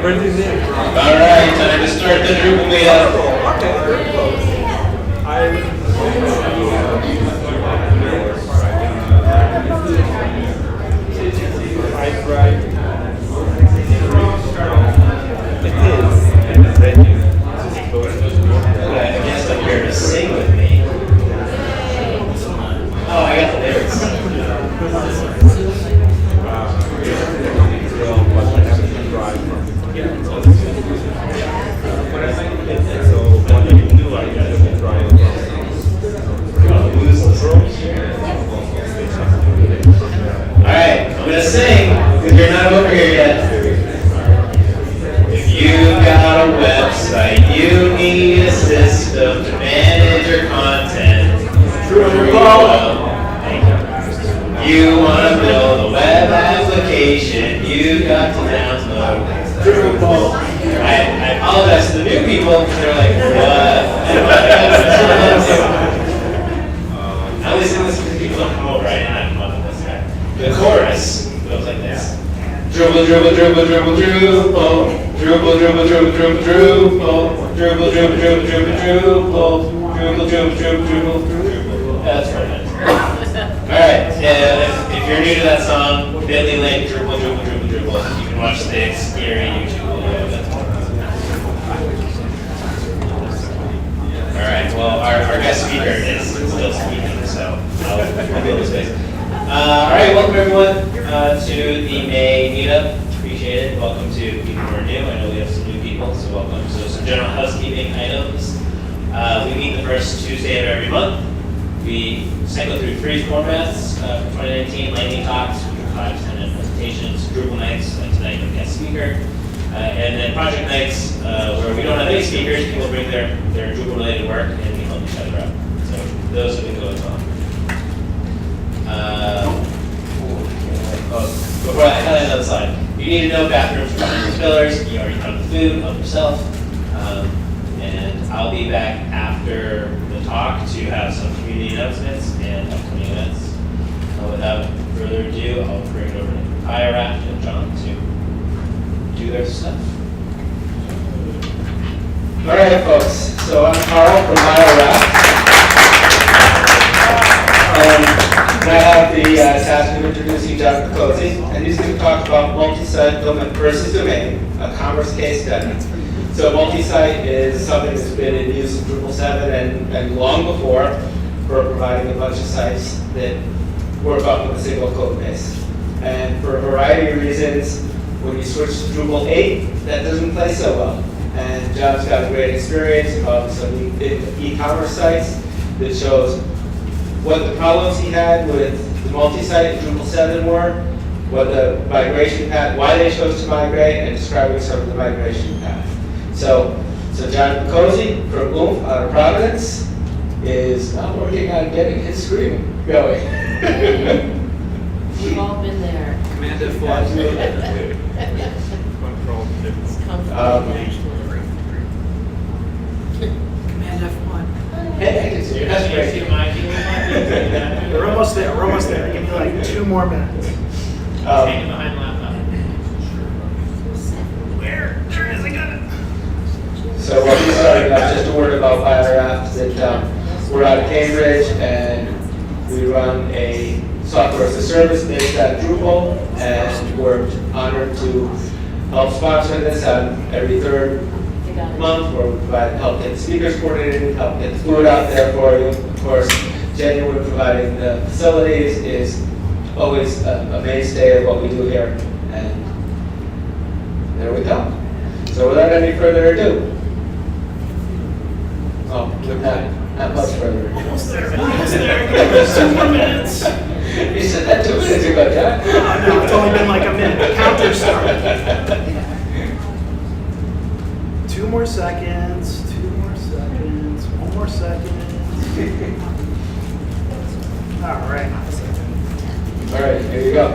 Where's his name? All right, time to start the Drupal meetup. Okay, very close. I tried. It is. I guess I'm here to sing with me. Oh, I got the lyrics. Alright, I'm gonna sing because you're not over here yet. If you've got a website, you need a system to manage your content. Drupal. You want to build a web application, you've got to download Drupal. I apologize to the new people because they're like, what? I only sing this because people don't come over, right? And I'm loving this guy. The chorus goes like this. Drupal, Drupal, Drupal, Drupal, Drupal. Drupal, Drupal, Drupal, Drupal, Drupal. Drupal, Drupal, Drupal, Drupal, Drupal. Drupal, Drupal, Drupal, Drupal, Drupal. That's right. Alright, if you're new to that song, bit.ly link, Drupal, Drupal, Drupal, Drupal. You can watch the scary YouTube video. Alright, well, our guest speaker is still speaking, so I'll fill his space. Alright, welcome everyone to the May Meetup. Appreciate it. Welcome to people who are new. I know we have some new people, so welcome. So some general housekeeping items. We meet the first Tuesday of every month. We cycle through 3 formats for 2019: lightning talks, 5 to 10 minute presentations, Drupal nights, like tonight with guest speaker, and then project nights where we don't have any speakers. People bring their Drupal related work and we help each other out. So those have been going on. Before I highlight another slide, you need to know bathrooms for miners pillars. You already found the food, help yourself. And I'll be back after the talk to have some community announcements and upcoming events. Without further ado, I'll bring it over to IRAFT and John to do their stuff. All right, folks. So I'm Carl from IRAFT. I have the task of introducing John Picozzi, and he's going to talk about multi-site versus domain, a commerce case study. So multi-site is something that's been in use in Drupal 7 and long before for providing a bunch of sites that work off of a single code base. And for a variety of reasons, when you switch to Drupal 8, that doesn't play so well. And John's got a great experience about some e-commerce sites that shows what the problems he had with the multi-site in Drupal 7 were, what the migration path, why they chose to migrate, and describing some of the migration path. So John Picozzi from Oomph out of Providence is working on getting his screen going. We've all been there. Command F1. Control. Command F1. Hey, I can see you. That's great. We're almost there. We're almost there. Give me like 2 more minutes. Hanging behind the laptop. Where? There it is. I got it. So what we started out, just a word about IRAFT, that we're out of Cambridge and we run a software as a service based on Drupal, and we're honored to help sponsor this on every 3rd month, where we provide help get the speakers coordinated, help get the food out there for you. Of course, Genuine providing the facilities is always a mainstay of what we do here, and there we go. So without any further ado, not much further ado. Almost there. Almost there. Give us 2 more minutes. You said that 2 minutes ago, John. No, it's only been like a minute. The counter started. 2 more seconds. 2 more seconds. 1 more second. All right. All right, here you go.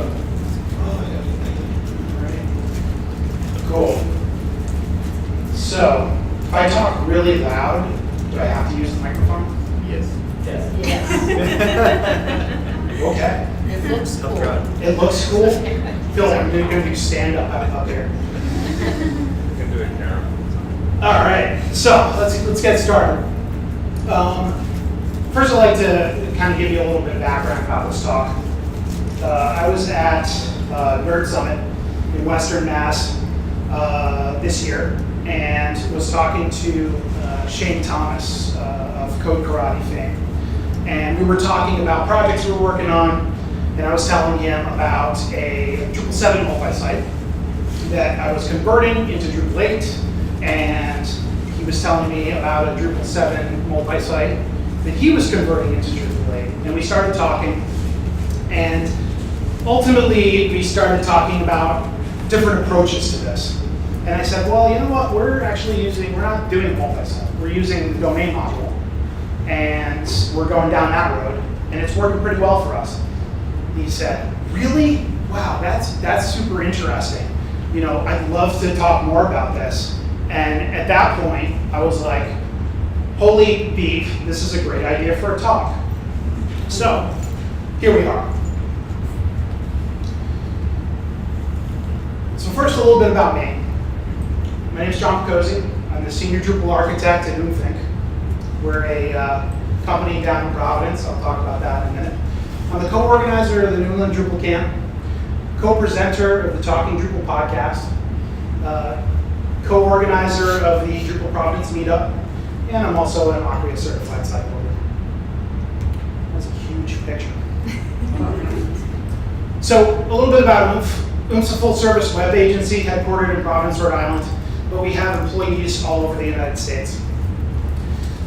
Cool. So, if I talk really loud, do I have to use the microphone? Yes. Yes. Okay. It looks cool. It looks cool. I feel like I'm going to do stand up out there. All right, so let's get started. First, I'd like to kind of give you a little bit of background about this talk. I was at Nerd Summit in Western Mass this year, and was talking to Shane Thomas of Code Karate fame. And we were talking about projects we were working on, and I was telling him about a Drupal 7 multi-site that I was converting into Drupal 8, and he was telling me about a Drupal 7 multi-site that he was converting into Drupal 8. And we started talking, and ultimately we started talking about different approaches to this. And I said, well, you know what, we're not doing a multi-site. We're using the domain module, and we're going down that road, and it's working pretty well for us. He said, really? Wow, that's super interesting. You know, I'd love to talk more about this. And at that point, I was like, holy beep, this is a great idea for a talk. So, here we are. So first, a little bit about me. My name is John Picozzi. I'm the senior Drupal architect at Umthink. We're a company down in Providence. I'll talk about that in a minute. I'm the co-organizer of the New England Drupal Camp, co-presenter of the Talking Drupal podcast, co-organizer of the Drupal Providence Meetup, and I'm also an Acquia certified site builder. That's a huge picture. So a little bit about Oomph. Oomph's a full-service web agency headquartered in Providence, Rhode Island, but we have employees all over the United States.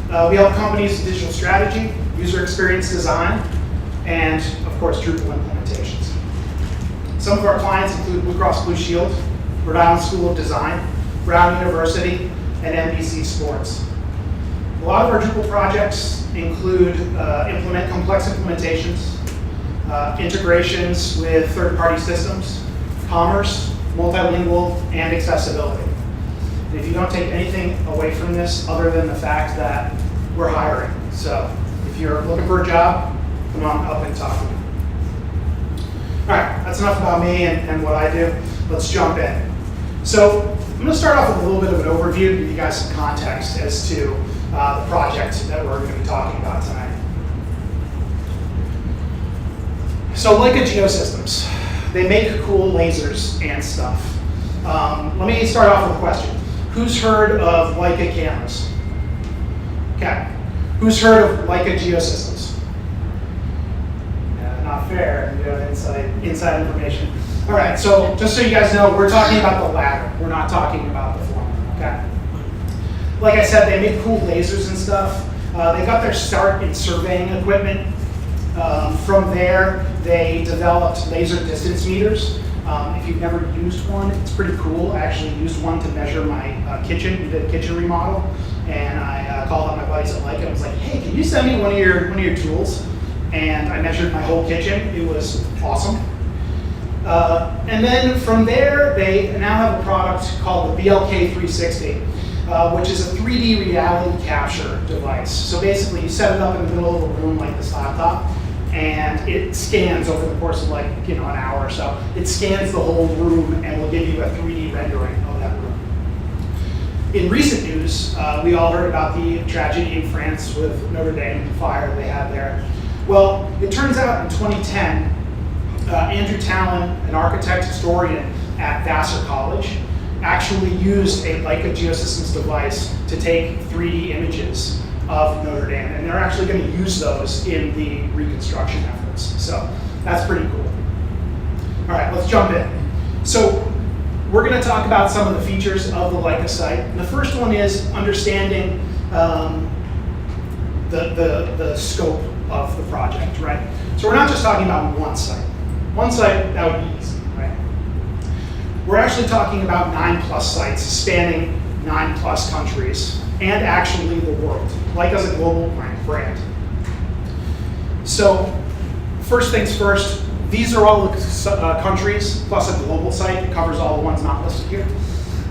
We help companies with digital strategy, user experience design, and of course, Drupal implementations. Some of our clients include Blue Cross Blue Shield, Rhode Island School of Design, Brown University, and NBC Sports. A lot of our Drupal projects include implement complex implementations, integrations with third-party systems, commerce, multilingual, and accessibility. And if you don't take anything away from this other than the fact that we're hiring. So if you're looking for a job, come on up and talk to me. All right, that's enough about me and what I do. Let's jump in. So I'm going to start off with a little bit of an overview, give you guys some context as to the project that we're going to be talking about tonight. So Leica Geosystems, they make cool lasers and stuff. Let me start off with a question. Who's heard of Leica cameras? Okay. Who's heard of Leica Geosystems? Not fair. You have inside information. All right. So just so you guys know, we're talking about the latter. We're not talking about the former. Okay. Like I said, they make cool lasers and stuff. They got their start in surveying equipment. From there, they developed laser distance meters. If you've never used one, it's pretty cool. I actually used one to measure my kitchen. We did a kitchen remodel, and I called up my buddies at Leica and was like, "Hey, can you send me one of your tools?" And I measured my whole kitchen. It was awesome. And then from there, they now have a product called the BLK 360, which is a 3D reality capture device. So basically, you set it up in the middle of a room like this laptop, and it scans over the course of an hour or so. It scans the whole room and will give you a 3D rendering of that room. In recent news, we all heard about the tragedy in France with Notre Dame, the fire they had there. Well, it turns out in 2010, Andrew Tallon, an architect historian at Vassar College, actually used a Leica Geosystems device to take 3D images of Notre Dame, and they're actually going to use those in the reconstruction efforts. So that's pretty cool. All right, let's jump in. So we're going to talk about some of the features of the Leica site. And the first one is understanding the scope of the project, right? So we're not just talking about one site. One site, that would be easy, right? We're actually talking about 9+ sites spanning 9+ countries, and actually the world. Leica's a global brand. So first things first, these are all the countries plus a global site that covers all the ones not listed here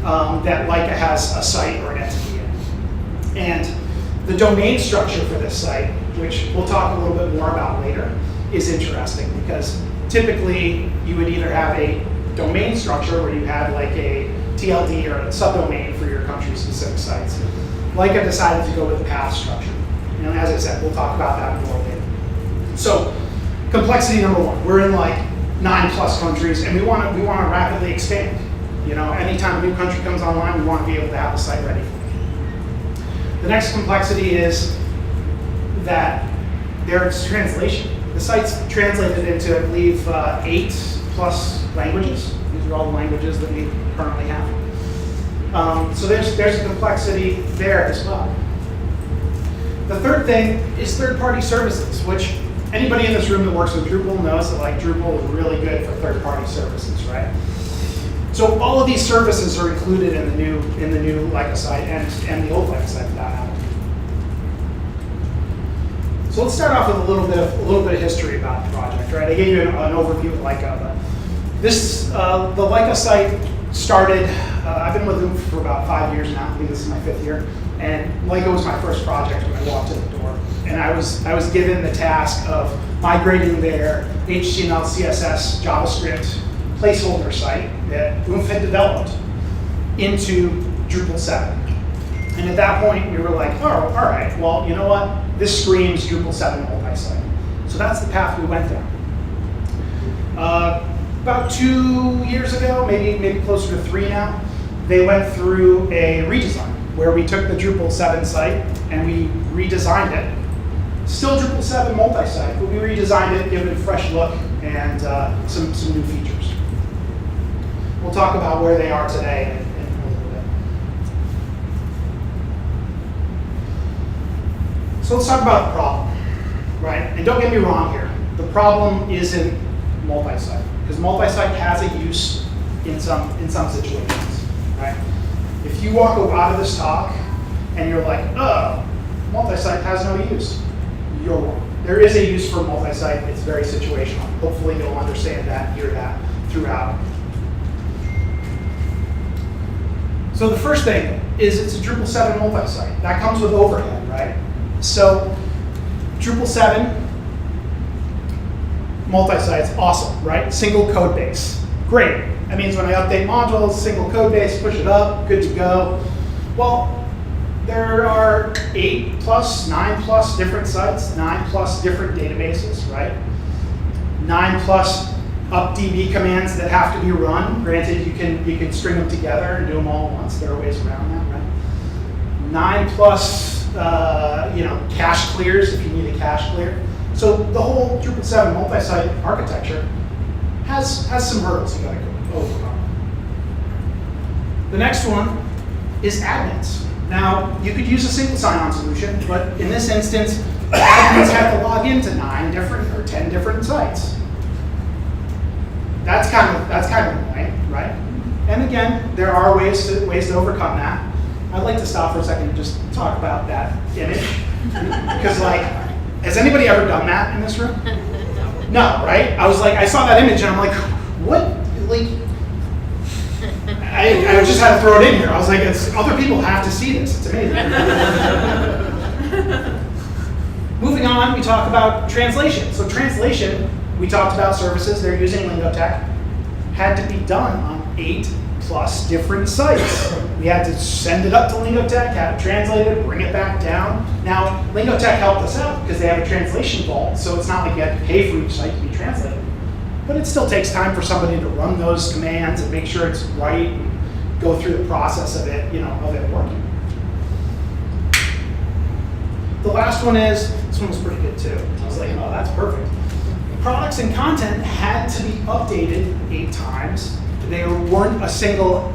that Leica has a site or an entity in. And the domain structure for this site, which we'll talk a little bit more about later, is interesting because typically you would either have a domain structure where you have like a TLD or a subdomain for your their country-specific sites. Leica decided to go with the path structure. And as I said, we'll talk about that more later. So, complexity number one, we're in like 9+ countries, and we want to rapidly expand. You know, anytime a new country comes online, we want to be able to have the site ready for it. The next complexity is that there's translation. The site's translated into, I believe, 8+ languages. These are all the languages that we currently have. So there's a complexity there as well. The third thing is third-party services, which anybody in this room that works with Drupal knows that like Drupal is really good for third-party services, right? So all of these services are included in the new Leica site and the old Leica site for that matter. So let's start off with a little bit of history about the project, right? I gave you an overview of Leica, but this the Leica site started. I've been with them for about 5 years now. I think this is my 5th year, and Leica was my first project when I walked in the door. And I was given the task of migrating their HTML, CSS, JavaScript placeholder site that Oomph had developed into Drupal 7. And at that point, we were like, oh, all right, well, you know what? This screams Drupal 7 multi-site. So that's the path we went down. About 2 years ago, maybe closer to 3 now, they went through a redesign where we took the Drupal 7 site and we redesigned it. Still Drupal 7 multi-site, but we redesigned it, given it a fresh look and some new features. We'll talk about where they are today in a little bit. So let's talk about the problem, right? And don't get me wrong here. The problem isn't multi-site, because multi-site has a use in some situations, right? If you walk out of this talk and you're like, oh, multi-site has no use, you're wrong. There is a use for multi-site. It's very situational. Hopefully you'll understand that, hear that throughout. So the first thing is it's a Drupal 7 multi-site. That comes with overhead, right? So Drupal 7 multi-site's awesome, right? Single code base. Great. That means when I update modules, single code base, push it up, good to go. Well, there are 8+, 9+ different sites, 9+ different databases, right? 9+ updb commands that have to be run. Granted, you can string them together and do them all at once. There are ways around that, right? 9+ cache clears if you need a cache clear. So the whole Drupal 7 multi-site architecture has some hurdles you got to overcome. The next one is admins. Now, you could use a single sign-on solution, but in this instance, admins have to log into 9 different or 10 different sites. That's kind of annoying, right? And again, there are ways to overcome that. I'd like to stop for a second and just talk about that image, because like, has anybody ever done that in this room? No, right? I saw that image and I'm like, what? Like, I just had to throw it in here. I was like, other people have to see this. It's amazing. Moving on, we talk about translation. So translation, we talked about services. They're using Lingotech. Had to be done on 8+ different sites. We had to send it up to Lingotech, have it translated, bring it back down. Now, Lingotech helped us out because they have a translation vault, so it's not like you had to pay for each site to be translated. But it still takes time for somebody to run those commands and make sure it's right and go through the process of it, of it working. The last one is, this one was pretty good too. I was like, oh, that's perfect. Products and content had to be updated 8 times. They weren't a single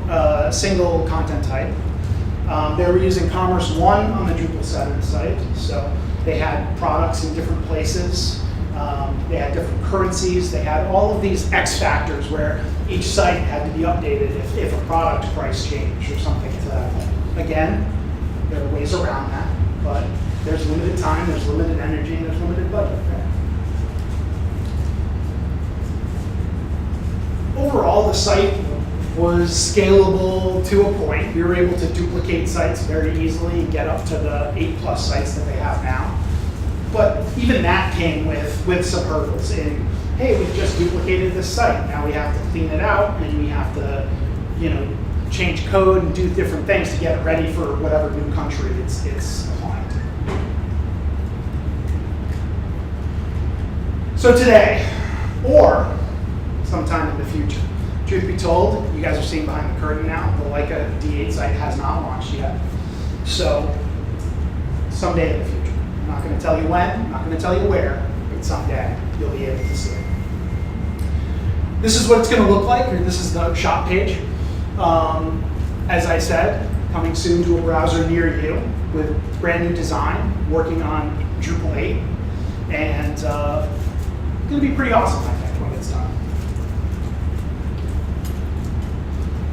content type. They were using Commerce 1 on the Drupal 7 site, so they had products in different places. They had different currencies. They had all of these X factors where each site had to be updated if a product price changed or something to that effect. Again, there are ways around that, but there's limited time, there's limited energy, and there's limited budget. Right? Overall, the site was scalable to a point. We were able to duplicate sites very easily and get up to the 8+ sites that they have now. But even that came with some hurdles in, hey, we just duplicated this site. Now we have to clean it out and we have to, change code and do different things to get it ready for whatever new country it's applying to. So today, or sometime in the future, truth be told, you guys are seeing behind the curtain now, the Leica D8 site has not launched yet. So someday in the future. I'm not going to tell you when, I'm not going to tell you where, but someday you'll be able to see it. This is what it's going to look like, or this is the shop page. As I said, coming soon to a browser near you with brand new design, working on Drupal 8, and it's going to be pretty awesome, I think, when it's done.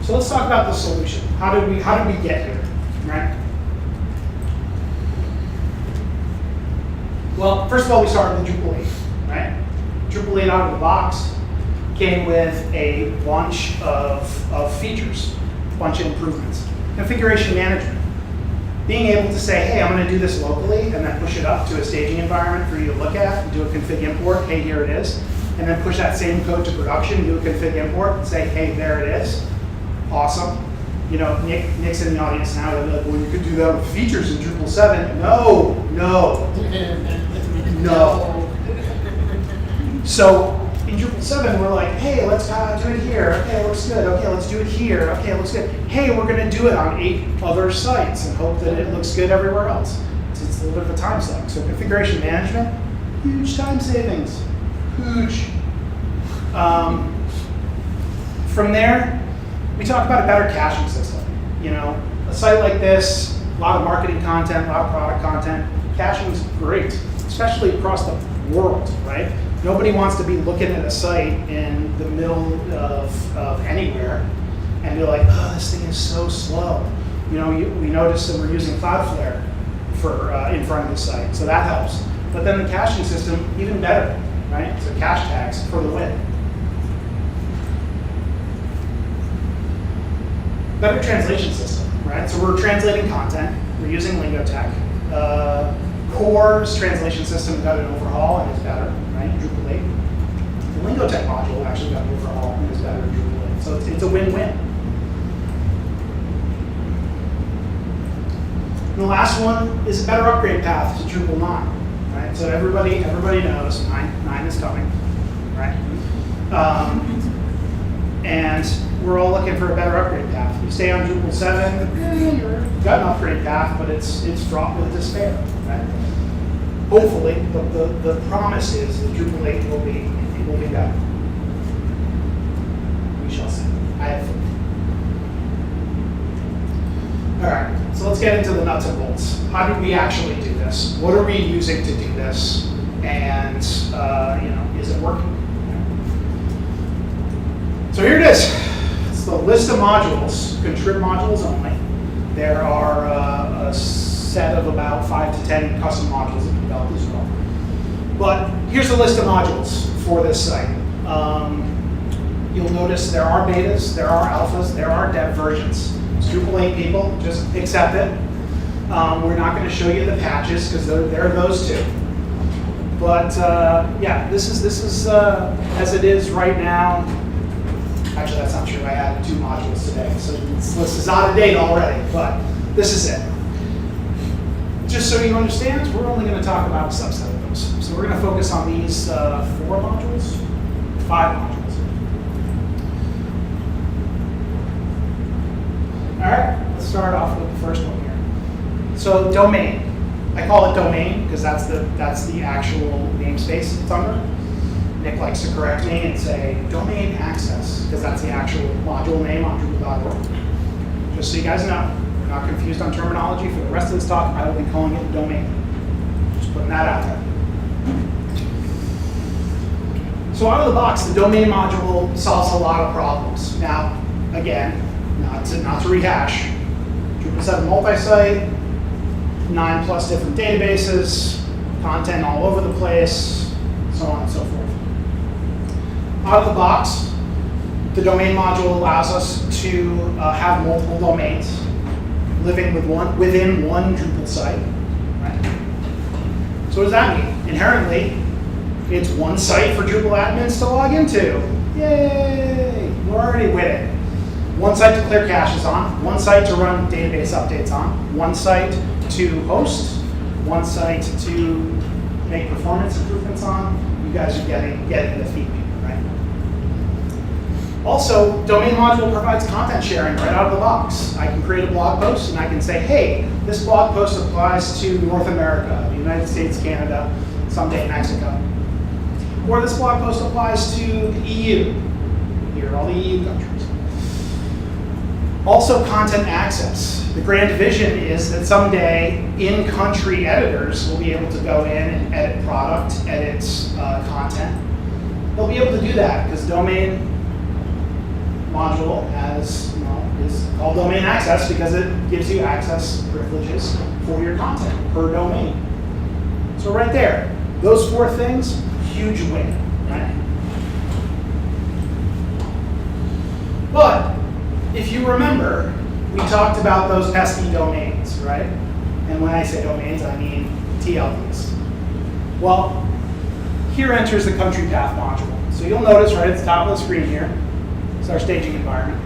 So let's talk about the solution. How did we get here, right? Well, first of all, we started with Drupal 8, right? Drupal 8 out of the box came with a bunch of features, a bunch of improvements. Configuration management. Being able to say, hey, I'm going to do this locally, and then push it up to a staging environment for you to look at, and do a config import, hey, here it is. And then push that same code to production, do a config import, and say, hey, there it is. Awesome. You know, Nick's in the audience now, they're like, well, you could do that with features in Drupal 7. No. So in Drupal 7, we're like, hey, let's do it here. Okay, it looks good. Okay, let's do it here. Okay, it looks good. Hey, we're going to do it on 8 other sites and hope that it looks good everywhere else. So it's a little bit of a time suck. So configuration management, huge time savings. Huge. From there, we talk about a better caching system. You know, a site like this, a lot of marketing content, a lot of product content, caching is great, especially across the world, right? Nobody wants to be looking at a site in the middle of anywhere and be like, oh, this thing is so slow. You know, we noticed that we're using Cloudflare for in front of the site, so that helps. But then the caching system, even better, right? So cache tags for the win. Better translation system, right? So we're translating content, we're using Lingotech. Core's translation system got an overhaul and is better, right? Drupal 8. The Lingotech module actually got an overhaul and is better in Drupal 8. So it's a win-win. And the last one is a better upgrade path to Drupal 9, right? So everybody knows 9 is coming, right? And we're all looking for a better upgrade path. You stay on Drupal 7, you've got an upgrade path, but it's fraught with despair, right? Hopefully, the promise is that Drupal 8 will be better. We shall see. I have faith. All right, so let's get into the nuts and bolts. How did we actually do this? What are we using to do this? And is it working? So here it is. It's the list of modules, contrib modules only. There are a set of about 5 to 10 custom modules that we developed as well. But here's the list of modules for this site. You'll notice there are betas, there are alphas, there are dev versions. It's Drupal 8 people, just accept it. We're not going to show you the patches because there are those too. But yeah, this is as it is right now. Actually, that's not true. I added 2 modules today, so this list is out of date already, but this is it. Just so you understand, we're only going to talk about a subset of those. So we're going to focus on these 4 modules, 5 modules. All right, let's start off with the first one here. So domain. I call it domain because that's the actual namespace it's under. Nick likes to correct me and say domain access, because that's the actual module name on Drupal.org. Just so you guys know, we're not confused on terminology. For the rest of this talk, I will be calling it domain. Just putting that out there. So out of the box, the domain module solves a lot of problems. Now, again, not to rehash, Drupal 7 multi-site, 9+ different databases, content all over the place, so on and so forth. Out of the box, the domain module allows us to have multiple domains living within one Drupal site. Right? So what does that mean? Inherently, it's one site for Drupal admins to log into. Yay! We're already with it. One site to clear caches on, one site to run database updates on, one site to host, one site to make performance improvements on. You guys are getting the feedback, right? Also, domain module provides content sharing right out of the box. I can create a blog post and I can say, hey, this blog post applies to North America, the United States, Canada, someday Mexico. Or this blog post applies to the EU. Here are all the EU countries. Also, content access. The grand vision is that someday in-country editors will be able to go in and edit product, edit content. They'll be able to do that because domain module has, is called domain access because it gives you access privileges for your content per domain. So right there, those 4 things, huge win, right? But if you remember, we talked about those pesky domains, right? And when I say domains, I mean TLDs. Well, here enters the CountryPath module. So you'll notice right at the top of the screen here, it's our staging environment.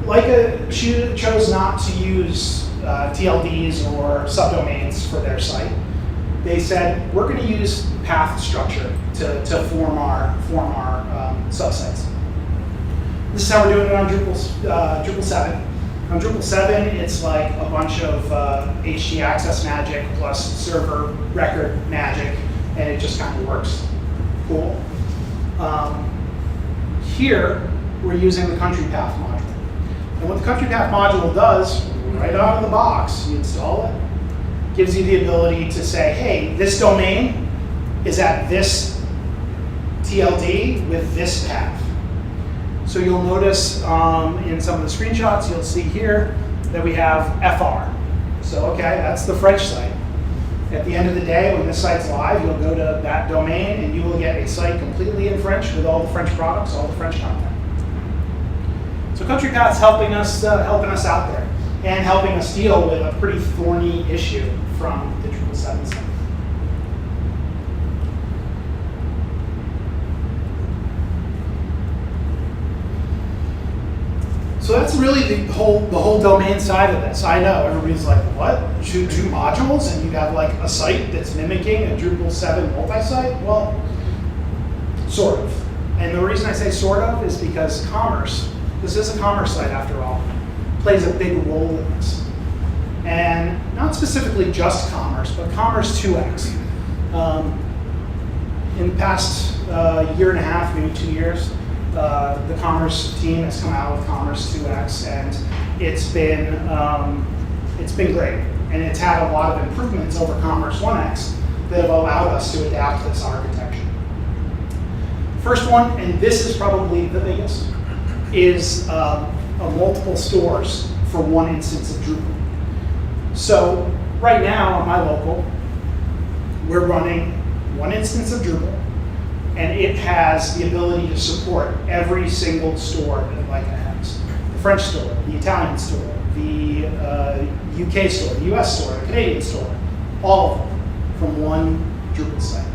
Leica chose not to use TLDs or subdomains for their site. They said, we're going to use path structure to form our subsites. This is how we're doing it on Drupal 7. On Drupal 7, it's like a bunch of HT access magic plus server record magic, and it just kind of works. Cool. Here, we're using the CountryPath module. And what the CountryPath module does, right out of the box, you install it, gives you the ability to say, hey, this domain is at this TLD with this path. So you'll notice in some of the screenshots, you'll see here that we have FR. So okay, that's the French site. At the end of the day, when this site's live, you'll go to that domain and you will get a site completely in French with all the French products, all the French content. So CountryPath's helping us out there and helping us deal with a pretty thorny issue from the Drupal 7 site. So that's really the whole domain side of this. I know everybody's like, what? Two modules and you have like a site that's mimicking a Drupal 7 multi-site? Well, sort of. And the reason I say sort of is because commerce, this is a commerce site after all, plays a big role in this. And not specifically just commerce, but commerce 2x. In the past year and a half, maybe 2 years, the commerce team has come out with Commerce 2x, and it's been great, and it's had a lot of improvements over Commerce 1x that have allowed us to adapt this architecture. First one, and this is probably the biggest, is multiple stores for one instance of Drupal. So right now on my local, we're running one instance of Drupal, and it has the ability to support every single store that Leica has. The French store, the Italian store, the UK store, the US store, the Canadian store, all of them from one Drupal site.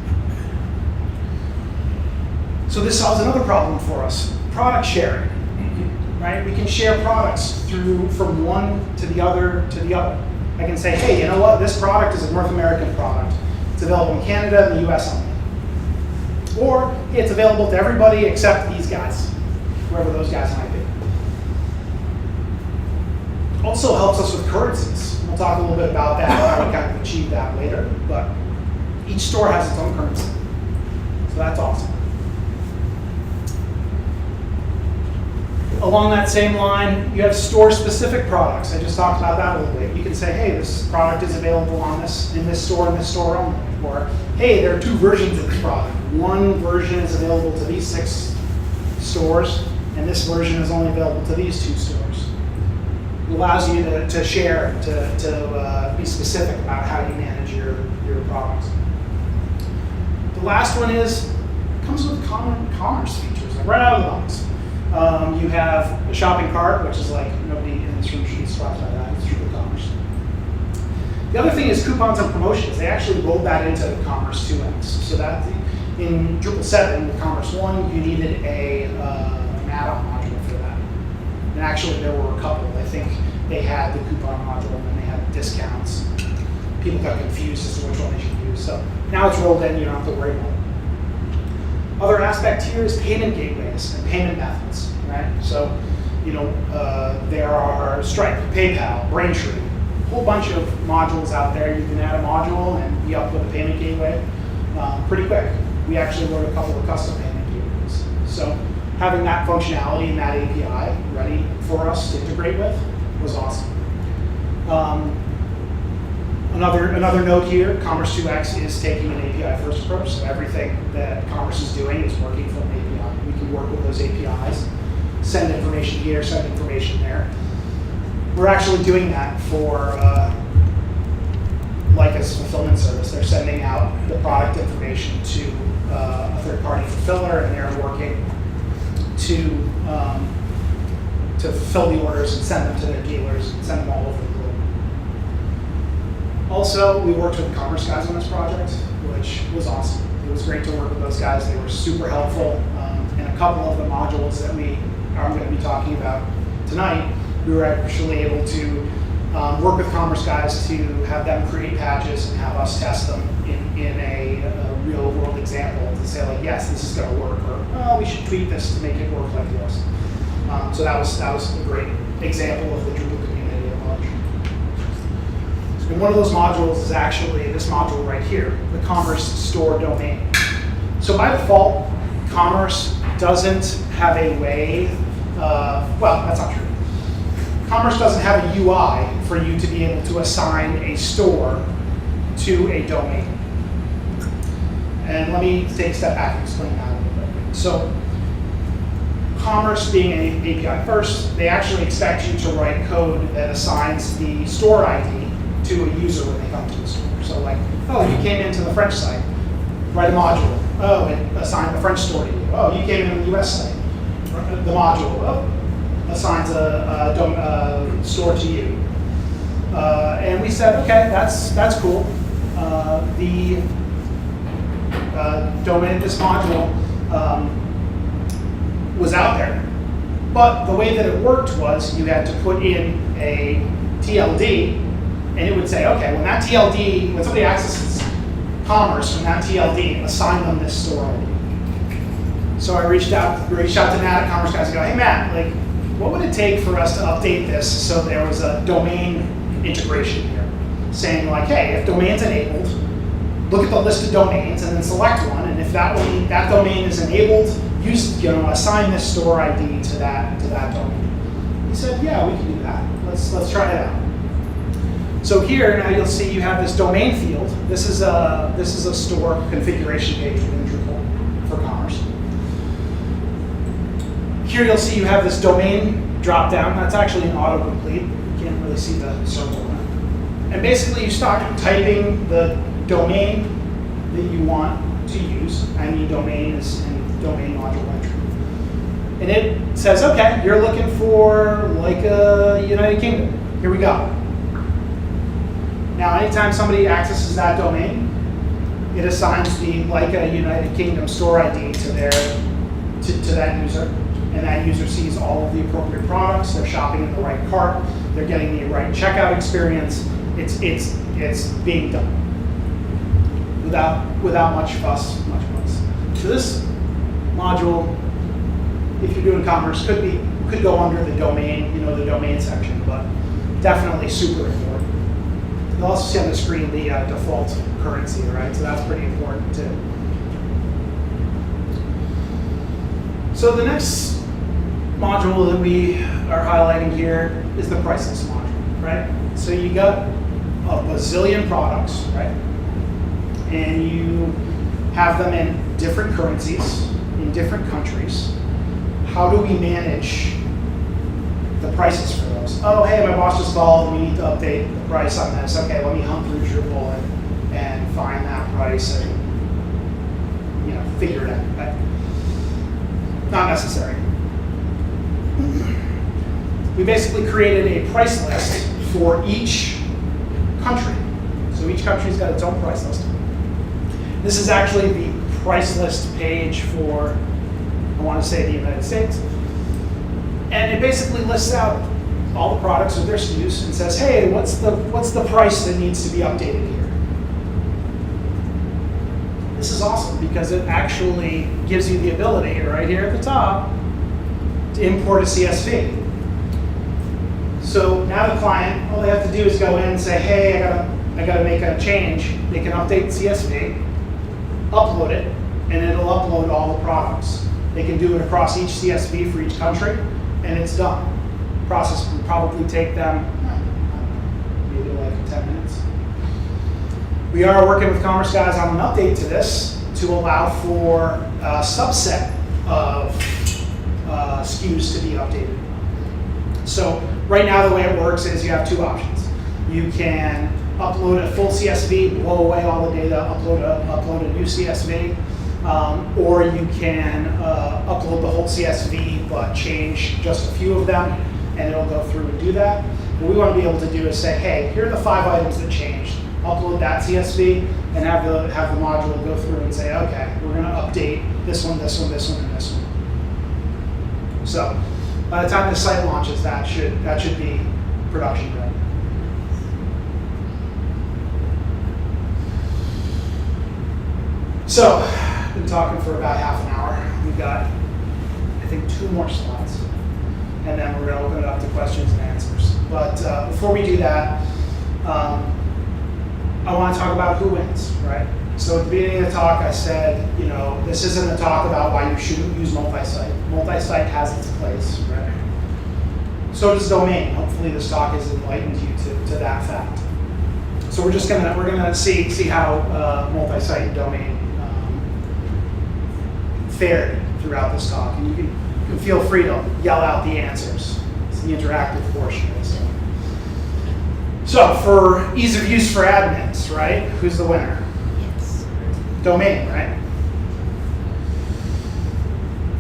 So this solves another problem for us, product sharing, right? We can share products from one to the other to the other. I can say, hey, you know what? This product is a North American product. It's available in Canada and the US only. Or it's available to everybody except these guys, whoever those guys might be. Also helps us with currencies. We'll talk a little bit about that, how we kind of achieve that later, but each store has its own currency. So that's awesome. Along that same line, you have store-specific products. I just talked about that a little bit. You can say, hey, this product is available in this store and this store only. Or, hey, there are 2 versions of this product. One version is available to these 6 stores, and this version is only available to these 2 stores. It allows you to share, to be specific about how you manage your products. The last one comes with common commerce features, like right out of the box. You have a shopping cart, which is like nobody in this room should be surprised by that. It's Drupal commerce. The other thing is coupons and promotions. They actually rolled that into Commerce 2x. So that in Drupal 7 with Commerce 1, you needed an add-on module for that. actually, there were a couple. I think they had the coupon module and then they had discounts. People got confused as to which one they should use. So now it's rolled in, you don't have to worry about it. Other aspect here is payment gateways and payment methods, right? So, there are Stripe, PayPal, Braintree, a whole bunch of modules out there. You can add a module and be up with a payment gateway pretty quick. We actually wrote a couple of custom payment gateways. So having that functionality and that API ready for us to integrate with was awesome. Another note here, Commerce 2X is taking an API first approach, so everything that Commerce is doing is working from an API. We can work with those APIs, send information here, send information there. We're actually doing that for Leica's fulfillment service. They're sending out the product information to a third-party fulfiller, and they're working to fulfill the orders and send them to their dealers and send them all over the globe. Also, we worked with the Commerce guys on this project, which was awesome. It was great to work with those guys. They were super helpful. And a couple of the modules that we are going to be talking about tonight, we were actually able to work with Commerce guys to have them create patches and have us test them in a real world example to say, like, yes, this is going to work, or oh, we should tweak this to make it work like this. So that was a great example of the Drupal community at large. And one of those modules is actually this module right here, the Commerce store domain. So by default, Commerce doesn't have a way, well, that's not true. Commerce doesn't have a UI for you to be able to assign a store to a domain. And let me take a step back and explain that a little bit. So Commerce being an API first, they actually expect you to write code that assigns the store ID to a user when they come to the store. So like, oh, you came into the French site, write a module. Oh, it assigned the French store to you. Oh, you came into the US site, the module. Oh, assigns a store to you. And we said, okay, that's cool. The domain of this module was out there. But the way that it worked was you had to put in a TLD, and it would say, okay, when that TLD, when somebody accesses Commerce from that TLD, assign them this store ID. So I reached out to Matt at Commerce guys and go, hey Matt, like, what would it take for us to update this so there was a domain integration here? Saying like, hey, if domain's enabled, look at the list of domains and then select one, and if that domain is enabled, assign this store ID to that domain. He said, yeah, we can do that. Let's try it out. So here now you'll see you have this domain field. This is a store configuration page within Drupal for Commerce. Here you'll see you have this domain drop down. That's actually an autocomplete. You can't really see the circle. And basically you start typing the domain that you want to use. I mean, domain is in domain module entry. And it says, okay, you're looking for Leica United Kingdom. Here we go. Now, anytime somebody accesses that domain, it assigns the Leica United Kingdom store ID to that user. And that user sees all of the appropriate products. They're shopping in the right cart. They're getting the right checkout experience. It's being done without much fuss, much fuss. So this module, if you're doing Commerce, could go under the domain, the domain section, but definitely super important. You'll also see on the screen the default currency, right? So that's pretty important too. So the next module that we are highlighting here is the price list module, right? So you got a bazillion products, right? And you have them in different currencies, in different countries. How do we manage the prices for those? Oh, hey, my boss just called, we need to update the price on this. Okay, let me hunt through Drupal and find that price and figure it out, right? Not necessary. We basically created a price list for each country. So each country's got its own price list. This is actually the price list page for, I want to say, the United States. And it basically lists out all the products with their SKUs and says, hey, what's the price that needs to be updated here? This is awesome because it actually gives you the ability right here at the top to import a CSV. So now the client, all they have to do is go in and say, hey, I gotta make a change. They can update the CSV, upload it, and it'll upload all the products. They can do it across each CSV for each country, and it's done. The process will probably take them maybe like 10 minutes. We are working with Commerce Guys on an update to this to allow for a subset of SKUs to be updated. So right now the way it works is you have two options. You can upload a full CSV, blow away all the data, upload a new CSV, or you can upload the whole CSV but change just a few of them, and it'll go through and do that. What we want to be able to do is say, hey, here are the 5 items that changed. Upload that CSV and have the module go through and say, okay, we're going to update this one, this one, this one, and this one. So by the time the site launches, that should be production ready. So, I've been talking for about half an hour. We've got, I think, 2 more slides. And then we're going to open it up to questions and answers. But before we do that, I want to talk about who wins, right? So at the beginning of the talk, I said, this isn't a talk about why you shouldn't use multi-site. Multi-site has its place, right? So does domain. Hopefully this talk has enlightened you to that fact. So we're gonna see how multi-site and domain fared throughout this talk, and you can feel free to yell out the answers. It's the interactive portion of this. So for ease of use for admins, right? Who's the winner? Yes. Domain, right?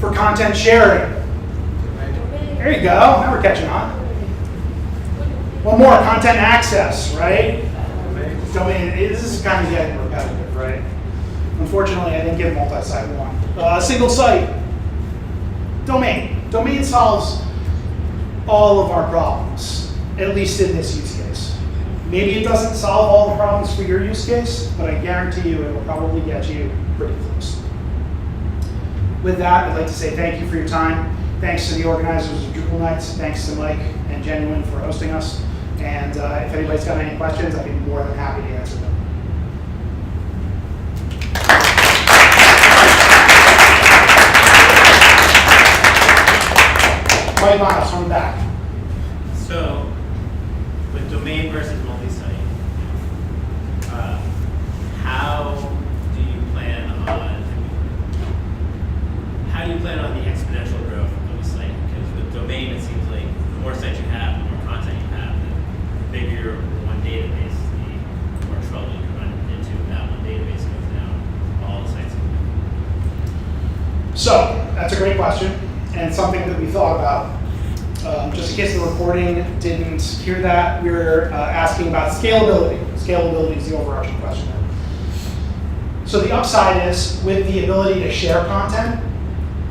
For content sharing. There you go, now we're catching on. One more, content access, right? Domain, this is kind of getting repetitive, right? Unfortunately, I didn't give multi-site one. Single site, domain. Domain solves all of our problems, at least in this use case. Maybe it doesn't solve all the problems for your use case, but I guarantee you it will probably get you pretty close. With that, I'd like to say thank you for your time. Thanks to the organizers of Drupal Nights. Thanks to Mike and Genuine for hosting us. And if anybody's got any questions, I'd be more than happy to answer them. Mike Miles from the back. So, with domain versus multi-site, how do you plan on the exponential growth of the site? Because with domain, it seems like the more sites you have, the more content you have, the bigger one database, the more trouble you run into. That one database goes down, all the sites go down. So, that's a great question, and something that we thought about. Just in case the recording didn't hear that, we were asking about scalability. Scalability is the overarching question there. So the upside is, with the ability to share content,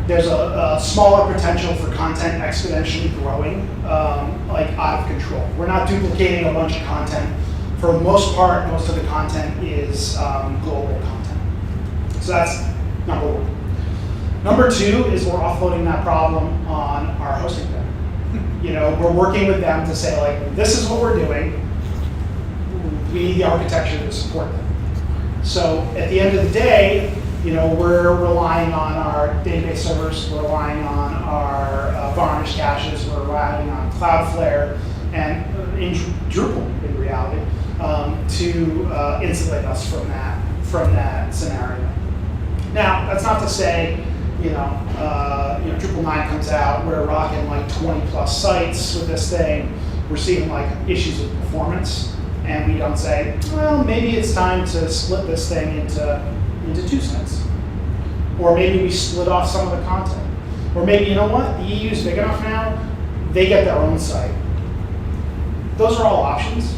there's a smaller potential for content exponentially growing, like out of control. We're not duplicating a bunch of content. For the most part, most of the content is global content. So that's number one. Number two is we're offloading that problem on our hosting vendor. We're working with them to say, like, this is what we're doing. We need the architecture to support them. So at the end of the day, we're relying on our database servers, we're relying on our varnish caches, we're relying on Cloudflare, and in Drupal, in reality, to insulate us from that scenario. Now, that's not to say, Drupal 9 comes out, we're rocking like 20 plus sites with this thing, we're seeing like issues with performance, and we don't say, well, maybe it's time to split this thing into 2 sites. Or maybe we split off some of the content. Or maybe, you know what, the EU is big enough now, they get their own site. Those are all options,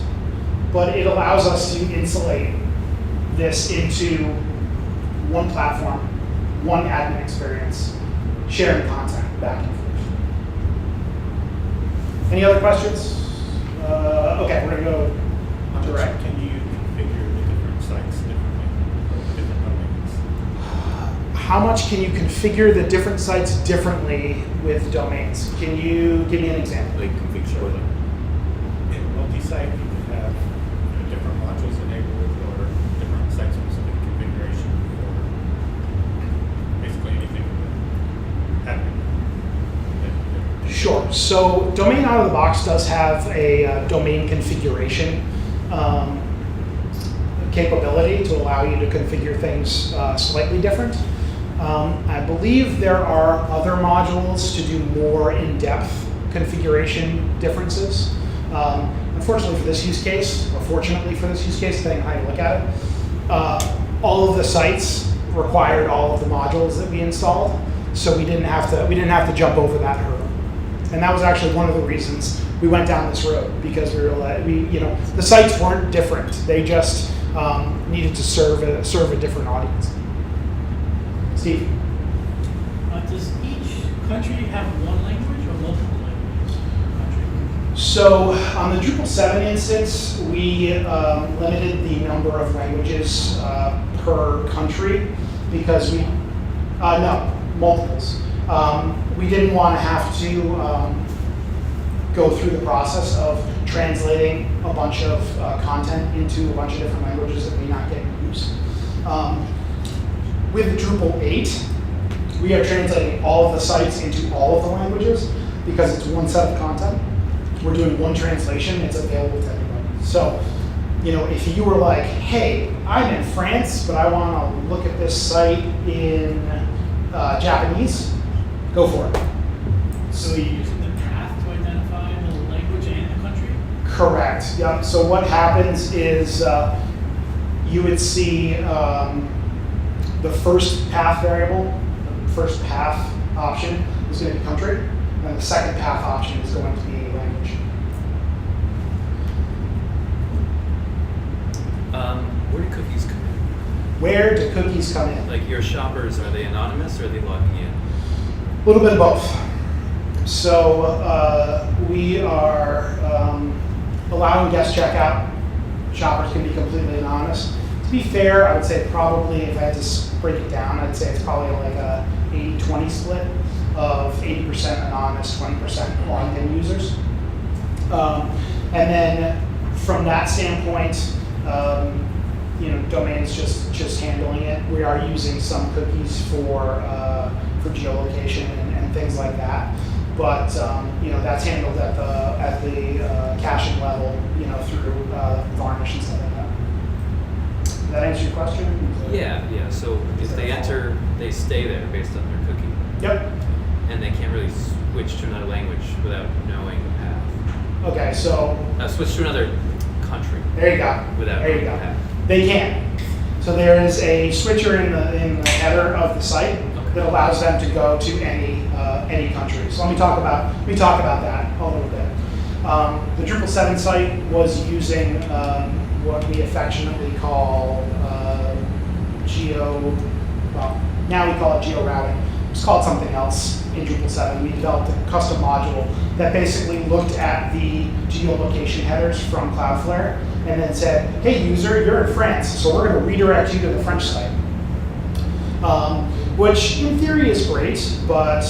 but it allows us to insulate this into one platform, one admin experience, sharing content back and forth. Any other questions? Okay, we're gonna go direct. Can you configure the different sites differently, different domains? How much can you configure the different sites differently with domains? Can you give me an example? Like configure in multi-site, you could have different modules enabled or different site-specific configuration for basically anything happening. Sure. So domain out of the box does have a domain configuration capability to allow you to configure things slightly different. I believe there are other modules to do more in-depth configuration differences. Unfortunately for this use case, or fortunately for this use case, depending on how you look at it, all of the sites required all of the modules that we installed, so we didn't have to jump over that hurdle. And that was actually one of the reasons we went down this road, because we were like, the sites weren't different; they just needed to serve a different audience. Steve. Does each country have one language or multiple languages per country? So on the Drupal 7 instance, we limited the number of languages per country because multiples. We didn't want to have to go through the process of translating a bunch of content into a bunch of different languages that may not get used. With Drupal 8, we are translating all of the sites into all of the languages because it's one set of content. We're doing one translation, it's available to everybody. So, if you were like, hey, I'm in France, but I want to look at this site in Japanese, go for it. So you're using the path to identify the language and the country? Correct, yep. So what happens is you would see the first path variable, the first path option is going to be country, and the second path option is going to be language. Where do cookies come in? Where do cookies come in? Like your shoppers, are they anonymous or are they logging in? A little bit of both. So we are allowing guest checkout. Shoppers can be completely anonymous. To be fair, I would say probably, if I had to break it down, I'd say it's probably like a 80-20 split of 80% anonymous, 20% logged in users. And then from that standpoint, domains just handling it. We are using some cookies for geolocation and things like that. But that's handled at the caching level, through varnish and stuff like that. Did that answer your question? Yeah. So if they enter, they stay there based on their cookie. Yep. And they can't really switch to another language without knowing the path. Okay, so Switch to another country there you go. without There you knowing go. the path. They can. So there is a switcher in the header of the site that allows them to go to any country. So let me talk about that a little bit. The Drupal 7 site was using what we affectionately call now we call it geo-routing. It's called something else in Drupal 7. We developed a custom module that basically looked at the geolocation headers from Cloudflare and then said, hey user, you're in France, so we're going to redirect you to the French site. Which in theory is great, but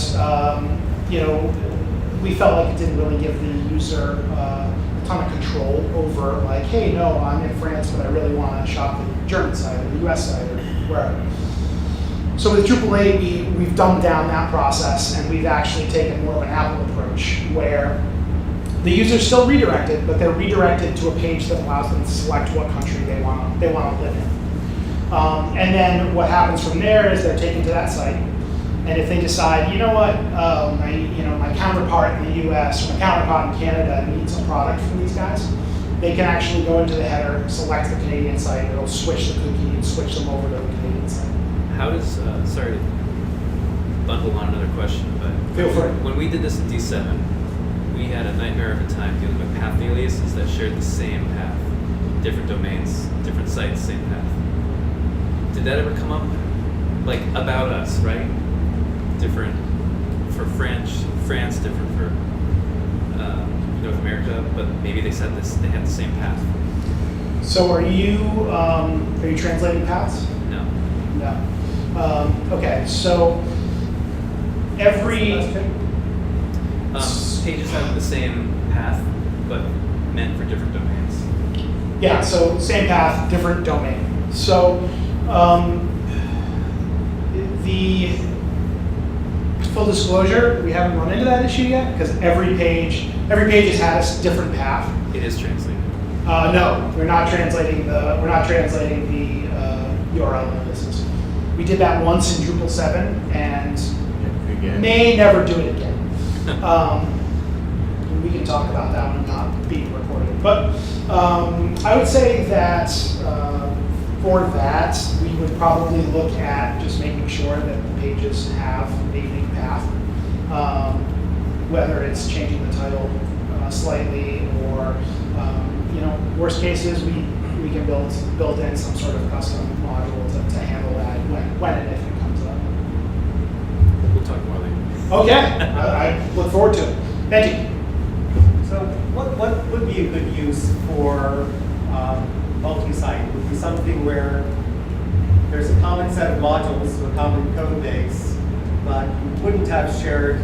we felt like it didn't really give the user a ton of control over, like, hey, no, I'm in France, but I really want to shop the German site or the US site or wherever. So with Drupal 8, we've dumbed down that process, and we've actually taken more of an Apple approach, where the user's still redirected, but they're redirected to a page that allows them to select what country they want to live in. And then what happens from there is they're taken to that site, and if they decide, you know what, my counterpart in the US or my counterpart in Canada needs a product from these guys, they can actually go into the header, select the Canadian site, it'll switch the cookie and switch them over to the Canadian site. How does, sorry to bundle on another question, but Feel free. when we did this in D7, we had a nightmare of a time dealing with path aliases that shared the same path. Different domains, different sites, same path. Did that ever come up? Like about us, right? Different for France, different for but maybe they said this. They had the same path. So are you translating paths? No. No. Okay, so every Pages have the same path, but meant for different domains. yeah, so same path, different domain. So the full disclosure, we haven't run into that issue yet because every page has had a different path. It is translated. No, we're not translating the URL notices. We did that once in Drupal 7 and may never do it again. We can talk about that one not being recorded. But I would say that for that, we would probably look at just making sure that the pages have a unique path, whether it's changing the title slightly or, worst cases, we can build in some sort of custom module to handle that when and if it comes up. We'll talk more later. Okay, I look forward to it. Benji. So what would be a good use for multi-site? Would be something where there's a common set of modules to a common code base, but you wouldn't have shared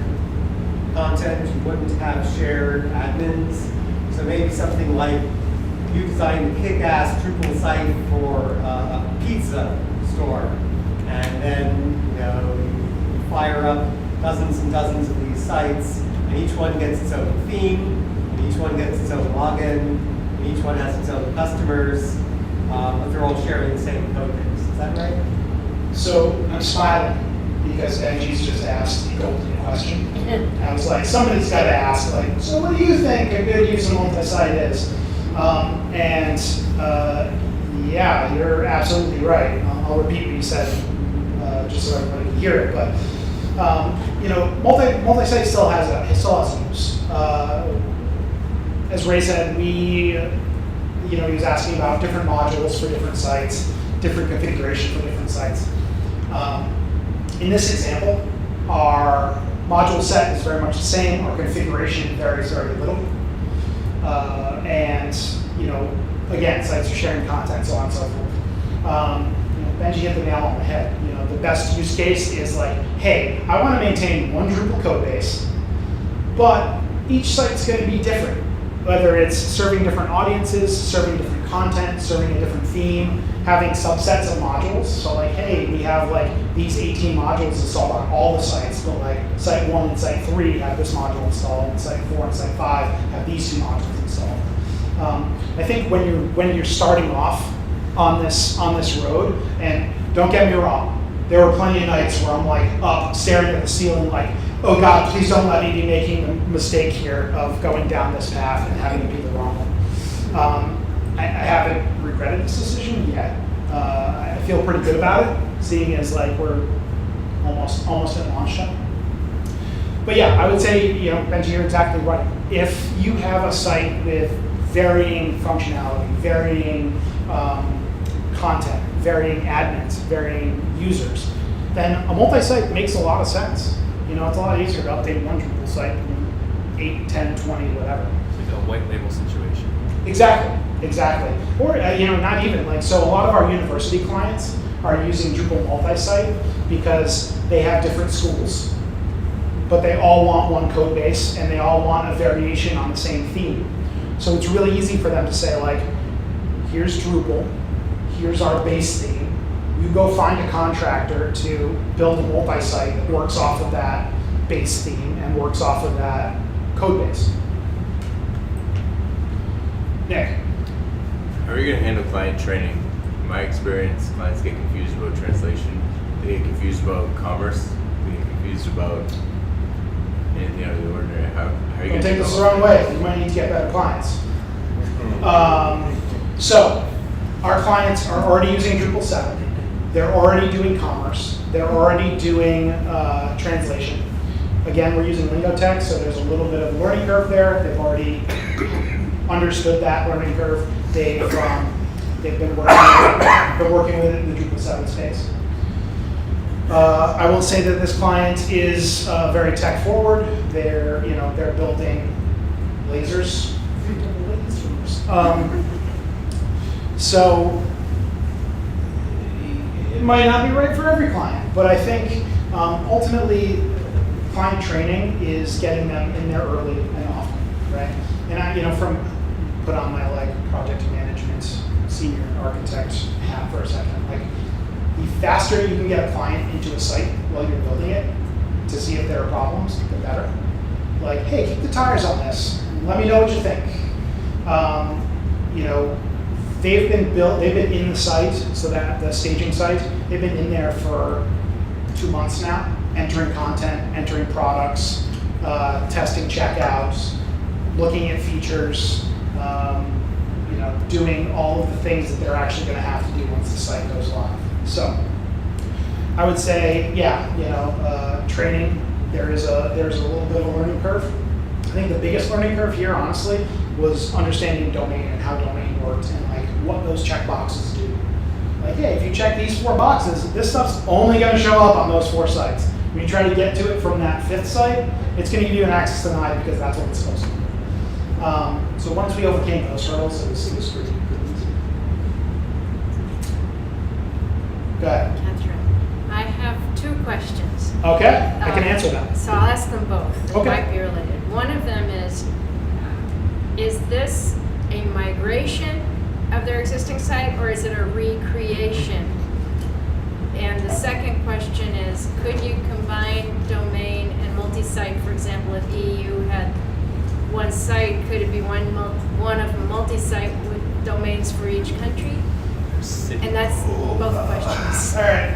content, you wouldn't have shared admins. So maybe something like you designed a kick-ass Drupal site for a pizza store, and then you fire up dozens and dozens of these sites, and each one gets its own theme, and each one gets its own login, and each one has its own customers, but they're all sharing the same code base. Is that right? So I'm smiling because Benji's just asked the golden question. I was like, somebody's got to ask, like, so what do you think a good use of multi-site is? Yeah, you're absolutely right. I'll repeat what you said just so everybody can hear it. But multi-site still has a use. As Ray said, he was asking about different modules for different sites, different configuration for different sites. In this example, our module set is very much the same. Our configuration varies very little. Again, sites are sharing content, so on and so forth. Benji hit the nail on the head. The best use case is like, hey, I want to maintain one Drupal code base, but each site's going to be different. Whether it's serving different audiences, serving different content, serving a different theme, having subsets of modules. So like, hey, we have like these 18 modules installed on all the sites, but like site 1 and site 3 have this module installed, and site 4 and site 5 have these 2 modules installed. I think when you're starting off on this road, and don't get me wrong, there were plenty of nights where I'm like up staring at the ceiling like, oh God, please don't let me be making the mistake here of going down this path and having it be the wrong one. I haven't regretted this decision yet. I feel pretty good about it, seeing as like we're almost at launch time. But yeah, I would say, Benji, you're exactly right. If you have a site with varying functionality, varying content, varying admins, varying users, then a multi-site makes a lot of sense. It's a lot easier to update one Drupal site than 8, 10, 20, whatever. It's like a white label situation. Exactly. Or, not even. Like, so a lot of our university clients are using Drupal multi-site because they have different schools, but they all want one code base and they all want a variation on the same theme. So it's really easy for them to say, like, here's Drupal, here's our base theme. You go find a contractor to build a multi-site that works off of that base theme and works off of that code base. Nick. How are you going to handle client training? In my experience, clients get confused about translation. They get confused about commerce. They get confused about anything out of the ordinary. How are you going to take this the wrong way. You might need to get better clients. So our clients are already using Drupal 7. They're already doing commerce. They're already doing translation. Again, we're using Lingotech, so there's a little bit of a learning curve there. They've already understood that learning curve. They've been working with it in the Drupal 7 space. I will say that this client is very tech forward. They're building lasers So it might not be right for every client, but I think ultimately client training is getting them in there early and often, right? And I, from put on my project management senior architect hat for a second. Like, the faster you can get a client into a site while you're building it to see if there are problems, the better. Like, hey, kick the tires on this. Let me know what you think. They've been in the site, so that the staging site, they've been in there for 2 months now, entering content, entering products, testing checkouts, looking at features, doing all of the things that they're actually going to have to do once the site goes live. So I would say, training, there's a little bit of a learning curve. I think the biggest learning curve here, honestly, was understanding domain and how domain works and what those checkboxes do. Hey, if you check these 4 boxes, this stuff's only going to show up on those 4 sites. When you try to get to it from that 5th site, it's going to give you an access denied because that's what it's supposed to do. So once we overcame those hurdles, it was pretty easy. Go ahead. Catherine, I have 2 questions. Okay, I can answer them. So I'll ask them both. They Okay. might be related. One of them is this a migration of their existing site, or is it a recreation? And the second question is, could you combine domain and multi-site? For example, if EU had one site, could it be one of a multi-site with domains for each country? And that's both questions. All right,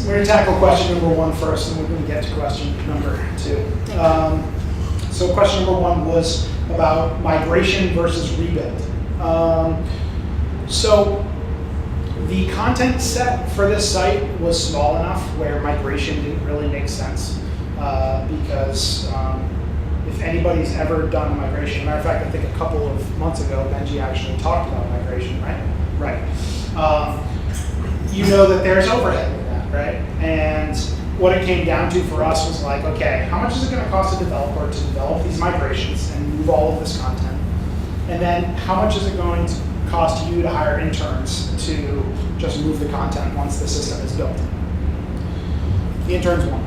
we're going to tackle question number 1 first, and we're going to get to question number 2. So question number 1 was about migration versus rebuild. So the content set for this site was small enough where migration didn't really make sense because if anybody's ever done migration, matter of fact, I think a couple of months ago, Benji actually talked about migration, right? Right. You know that there's overhead with that, right? And what it came down to for us was okay, how much is it going to cost a developer to develop these migrations and move all of this content? And then how much is it going to cost you to hire interns to just move the content once the system is built? The interns won.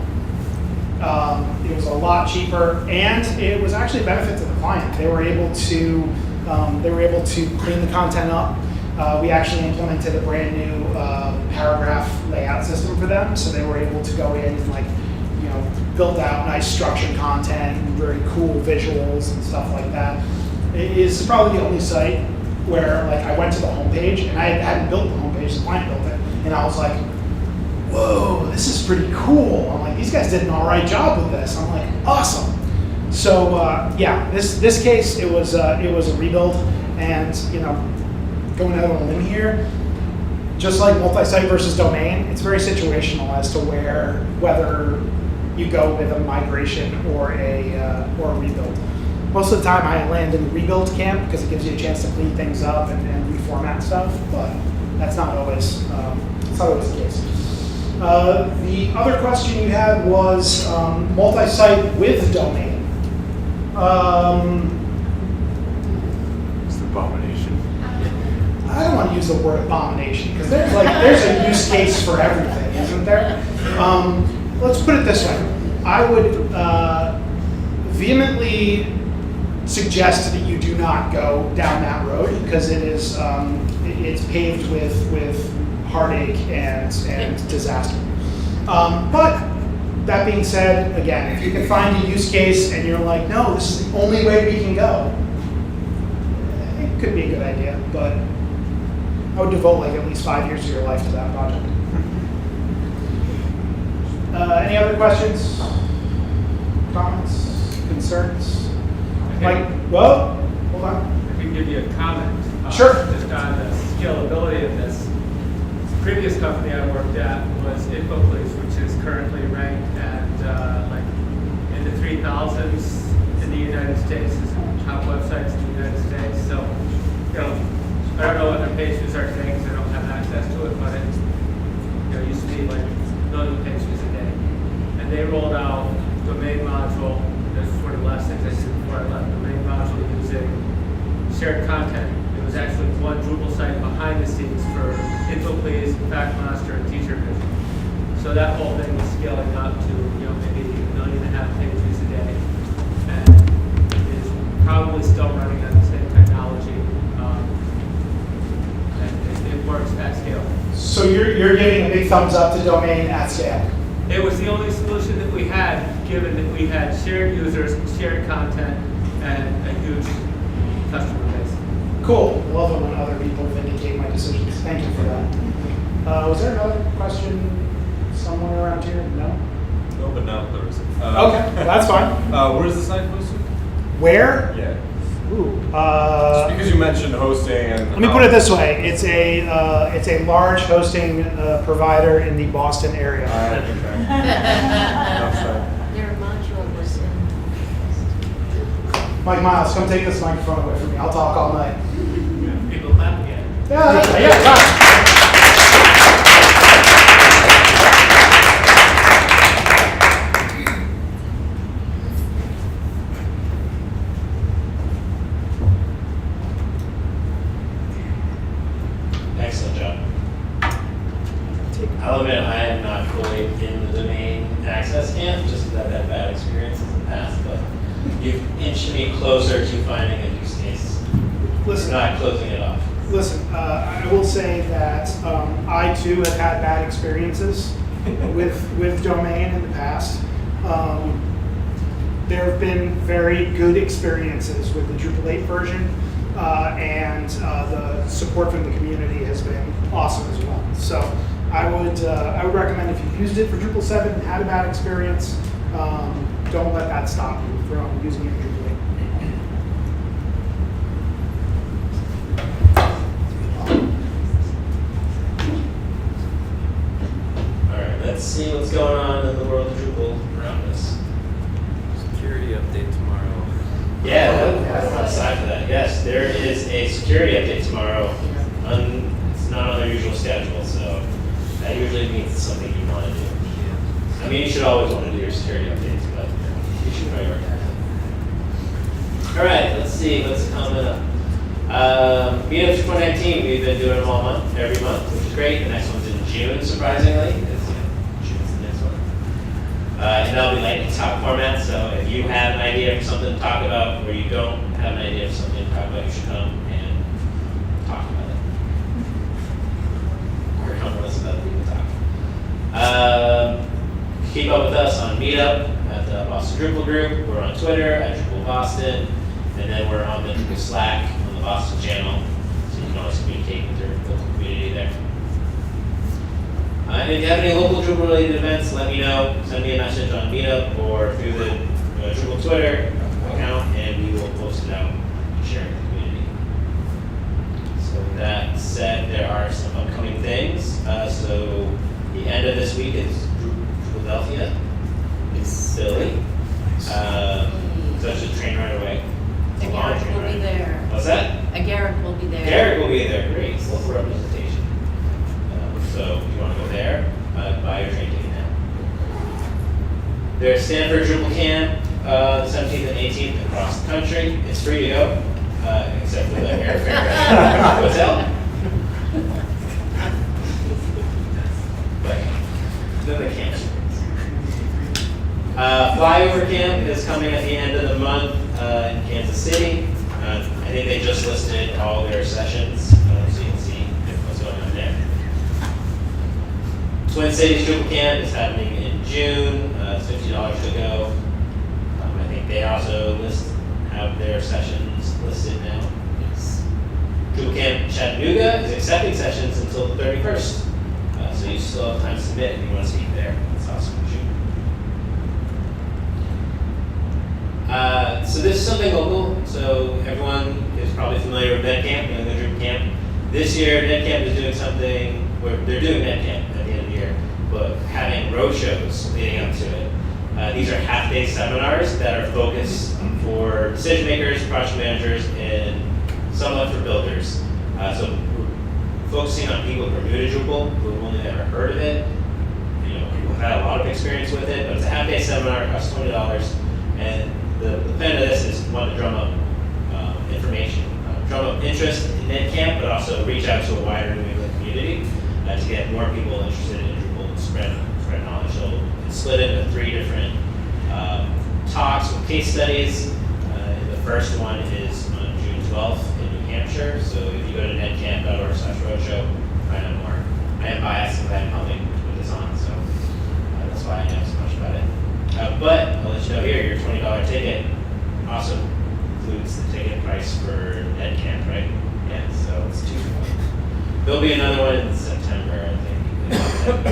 It was a lot cheaper, and it was actually a benefit to the client. They were able to clean the content up. We actually implemented a brand new paragraph layout system for them, so they were able to go in and build out nice structured content, very cool visuals and stuff like that. It is probably the only site where I went to the homepage, and I hadn't built the homepage, the client built it, and I was like, whoa, this is pretty cool. I'm like, these guys did an all right job with this. I'm like, awesome. So this case, it was a rebuild, and going out on a limb here, just like multi-site versus domain, it's very situational as to whether you go with a migration or a rebuild. Most of the time, I land in the rebuild camp because it gives you a chance to clean things up and reformat stuff, but that's not always the case. The other question you had was multi-site with domain. It's the Abomination. I don't want to use the word abomination because there's a use case for everything, isn't there? Let's put it this way. I would vehemently suggest that you do not go down that road because it's paved with heartache and disaster. But that being said, again, if you can find a use case and you're like, no, this is the only way we can go, it could be a good idea, but I would devote at least 5 years of your life to that project. Any other questions, comments, concerns? Well, hold on. I can give you a comment. Sure. Just on the scalability of this. The previous company I worked at was Infoclease, which is currently ranked at in the 3000s in the United States, as top websites in the United States. So, I don't know what their page views are today because I don't have access to it, but it used to be a million page views a day. And they rolled out domain module. This is one of the last things I did before I left. Domain module using shared content FactMaster, and Teacher Vision. So that whole thing was scaling up to, maybe 1.5 million pages a day, and is probably still running on the same technology, and it works at scale. So you're giving a big thumbs up to domain at scale. It was the only solution that we had, given that we had shared users, shared content, and a huge customer base. Cool. Love it when other people vindicate my decisions. Thank you for that. Was there another question somewhere around here? No? No, but now there is. Okay, that's fine. Where's the site posted? Where? Yeah. Ooh. Just because you mentioned hosting and. Let me put it this way: it's a large hosting provider in the Boston area. Okay. Their module was in. Mike Miles, come take this microphone away from me. I'll talk all night. People clap again. Yeah. Come. Excellent job. I'll admit I am not fully in the domain access camp, just because I've had bad experiences in the past, but you've inched me closer to finding a use case. Listen. Not closing it off. Listen, I will say that I too have had bad experiences with domain in the past. There have been very good experiences with the Drupal 8 version, and the support from the community has been awesome as well. So I would recommend, if you've used it for Drupal 7 and had a bad experience, don't let that stop you from using it in Drupal 8. Let's see what's going on in the world of Drupal around us. Security update tomorrow. Yeah, I'm excited for that. Yes, there is a security update tomorrow. It's not on their usual schedule, so that usually means it's something you want to do. I mean, you should always want to do your security updates, but you should prioritize it. All right, let's see what's coming up. Meetup 2019, we've been doing them all month, every month, which is great. The next one's in June, surprisingly. June's the next one. And that'll be like talk format, so if you have an idea for something to talk about, or you don't have an idea for something to talk about, you should come and talk about it. Or come with us about it, we can talk. Keep up with us on Meetup at the Boston Drupal Group. We're on Twitter at Drupal Boston, and then we're on the Drupal Slack on the Boston channel, so you can always communicate with your local community there. If you have any local Drupal related events, let me know. Send me a message on Meetup or through the Drupal Twitter account, and we will post it out and share it with the community. So with that said, there are some upcoming things. So the end of this week is Philadelphia. It's Philly. So I should train right away. Garrett will be there. What's that? Garrett will be there. Garrett will be there. Great. Local representation. So if you want to go there, buy your train ticket now. There's Stanford Drupal Camp, the 17th and 18th across the country. It's free to go, except for the airfare hotel. But then the camp. Flyover Camp is coming at the end of the month in Kansas City. I think they just listed all their sessions, so you can see what's going on there. Twin Cities Drupal Camp is happening in June. It's $50 to go. I think they also have their sessions listed now. Yes. Drupal Camp Chattanooga is accepting sessions until the 31st. So you still have time to submit if you want to speak there. That's awesome. So this is something local. So everyone is probably familiar with NetCamp, the Drupal Camp. This year, NetCamp is doing something where they're doing NetCamp at the end of the year, but having roadshows leading up to it. These are half-day seminars that are focused for decision makers, project managers, and somewhat for builders. So we're focusing on people who are new to Drupal, who have only ever heard of it, who have had a lot of experience with it, but it's a half-day seminar, it costs $20, and the plan of this is one to drum up information, drum up interest in NetCamp, but also reach out to a wider New England community. to get more people interested in Drupal and spread knowledge. So it's split into 3 different talks with case studies. The first one is on June 12th in New Hampshire. So if you go to netcamp.org/roadshow, find out more. I am biased because I'm helping put this on, so that's why I know so much about it. But I'll let you know here, your $20 ticket also includes the ticket price for NetCamp, right? Yeah, so it's $2. There'll be another one in September, I think.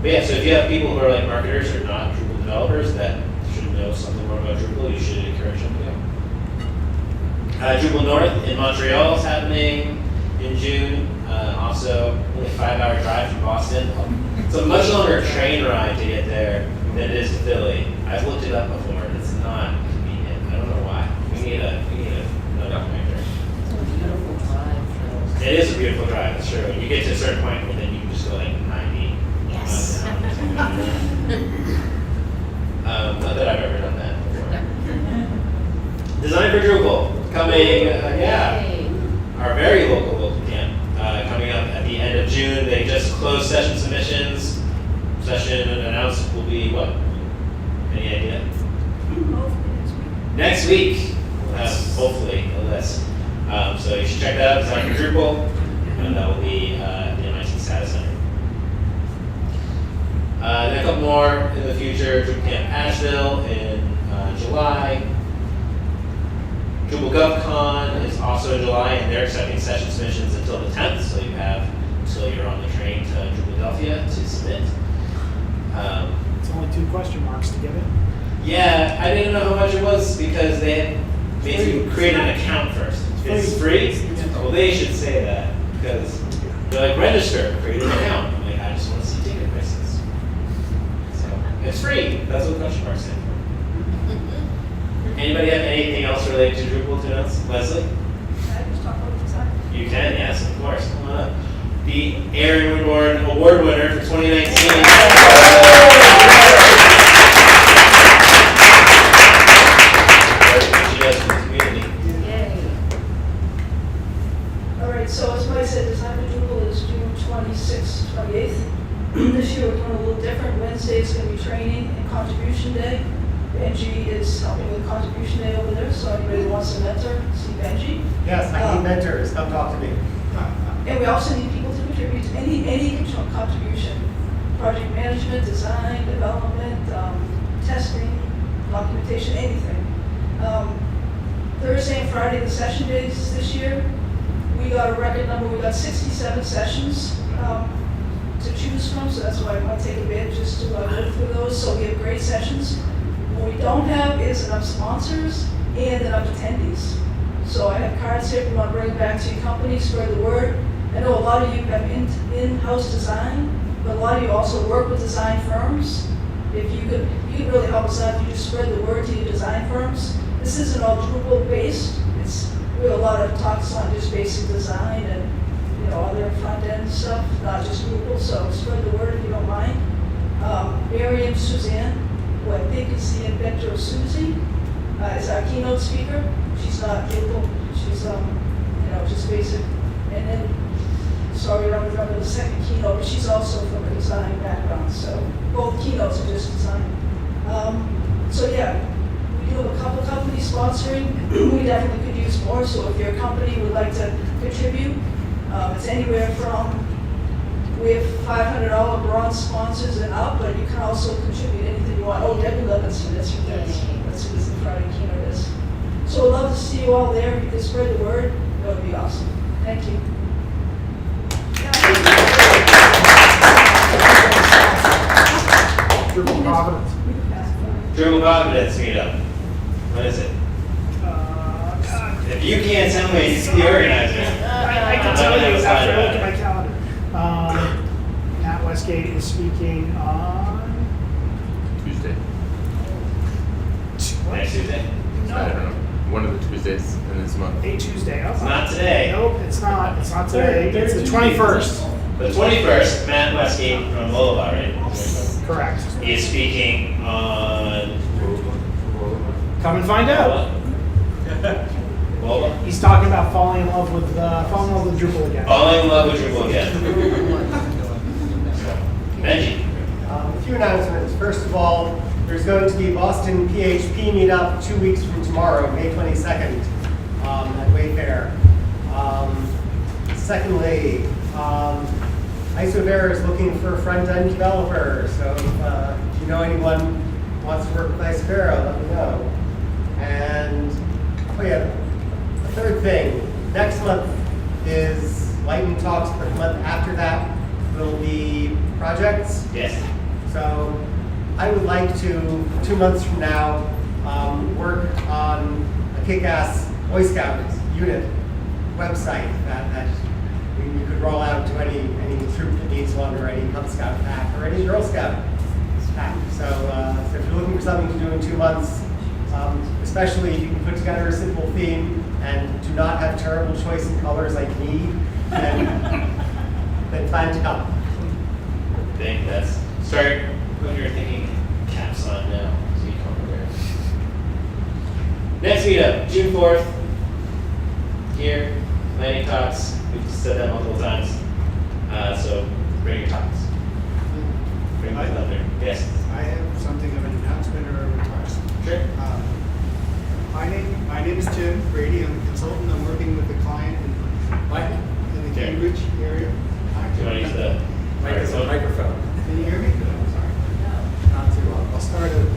But yeah, so if you have people who are like marketers or not Drupal developers that should know something more about Drupal, you should encourage them to go. Drupal North in Montreal is happening in June. Also, only a 5-hour drive from Boston. It's a much longer train ride to get there than it is to Philly. I've looked it up before, and it's not convenient. I don't know why. We need another connector. It's a beautiful drive. It is a beautiful drive, that's true. You get to a certain point, and then you can just go like 90. Yes. Not that I've ever done that before. Design for Drupal coming, our very local camp coming up at the end of June. They just closed session submissions. Session announced will be what? Any idea? Next week. We'll have hopefully a list. So you should check that out. Design for Drupal, and that will be the MIT Status Center. And a couple more in the future. Drupal Camp Asheville in July. Drupal Gokon is also in July, and they're accepting session submissions until the 10th, so you have until you're on the train to Drupadelphia to submit. It's only 2 question marks to get it. Yeah, I didn't know how much it was because they had made you create an account first. It's free? Well, they should say that because they're like, register, create an account. I'm like, I just want to see ticket prices. So, it's free. That's what question marks stand for. Anybody have anything else related to Drupal to announce? Leslie? Can I just talk about design? You can, yes, of course. Come on up. The Aaron Woodward Award winner for 2019. All right, so as Mike said, Design for Drupal is June 26th, 28th. This year we're doing a little different. Wednesday is going to be training and contribution day. Benji is helping with contribution day over there, so anybody who wants to mentor, see Benji. Yes, I need mentors, come talk to me. And we also need people to contribute to any contribution. Project management, design, development, testing, documentation, anything. Thursday and Friday, the session days this year, we got a record number. We got 67 sessions to choose from, so that's why I want to take advantage just to go through those. So we have great sessions. What we don't have is enough sponsors and enough attendees. So I have cards here if you want to bring it back to your company, spread the word. I know a lot of you have in-house design, but a lot of you also work with design firms. If you could really help us out if you just spread the word to your design firms. This isn't all Drupal based. We have a lot of talks on just basic design and other front end stuff, not just Drupal. So spread the word if you don't mind. Miriam Suzanne, who I think is the inventor of Suzy, is our keynote speaker. She's not Drupal. She's just basic. And then, sorry, I don't remember the second keynote, but she's also from a design background. So both keynotes are just design. So yeah, we do have a couple companies sponsoring. We definitely could use more. So if your company would like to contribute, it's anywhere from, we have $500 bronze sponsors and up, but you can also contribute anything you want. Oh, Debbie Levinson, that's who the Friday keynote is. So we'd love to see you all there. If you could spread the word, that would be awesome. Thank you. Drupal Providence. Drupal Providence Meetup. What is it? If you can't tell me, you the organizer. I can tell you after I look at my calendar. Matt Westgate is speaking on Tuesday. Next Tuesday? I don't know. One of the Tuesdays in this month. a Tuesday. Oh. It's not today. Nope, it's not. It's not today. It's the 21st. The 21st, Matt Westgate from Lola, right? Correct. He is speaking on. Come and find out. Well, He's talking about falling in love with Drupal again. falling in love with Drupal again. Benji. A few announcements. First of all, there's going to be Boston PHP Meetup 2 weeks from tomorrow, May 22nd, at Wayfair. Secondly, Isovera is looking for a front-end developer, so if you know anyone who wants to work with Isovera, let me know. And, oh yeah, the third thing, next month is lightning talks, but the month after that will be projects. Yes. So I would like to, 2 months from now, work on a kick-ass Boy Scout unit website that we could roll out to any troop that needs one, or any Cub Scout pack, or any Girl Scout pack. So if you're looking for something to do in 2 months, especially if you can put together a simple theme and do not have terrible choice in colors like me, then plan to come. I think that's, start when you're thinking caps on now, so you come over there. Next meetup, June 4th, here, landing talks, we've said that multiple times, so bring your talks. Bring them up there. Yes? I have something of an announcement or a request. Sure. My name is Tim Brady. I'm a consultant. I'm working with a client in the Cambridge area. Do you want to use the microphone? Can you hear me? I'm sorry. Not too long. I'll start it.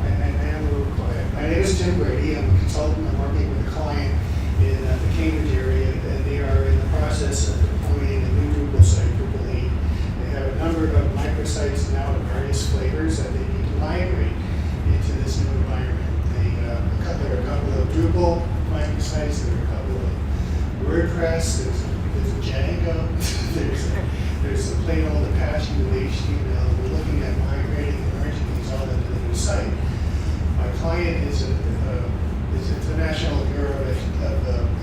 I am a little quiet. My name is Tim Brady. I'm a consultant. I'm working with a client in the Cambridge area, and they are in the process of deploying a new Drupal site, Drupal 8. They have a number of microsites now of various flavors that they need to migrate into this new environment. There are a couple of Drupal microsites, there are a couple of WordPress, there's a Django, there's a plain old Apache with HTML. We're looking at migrating and merging these all into the new site. My client is the National Bureau of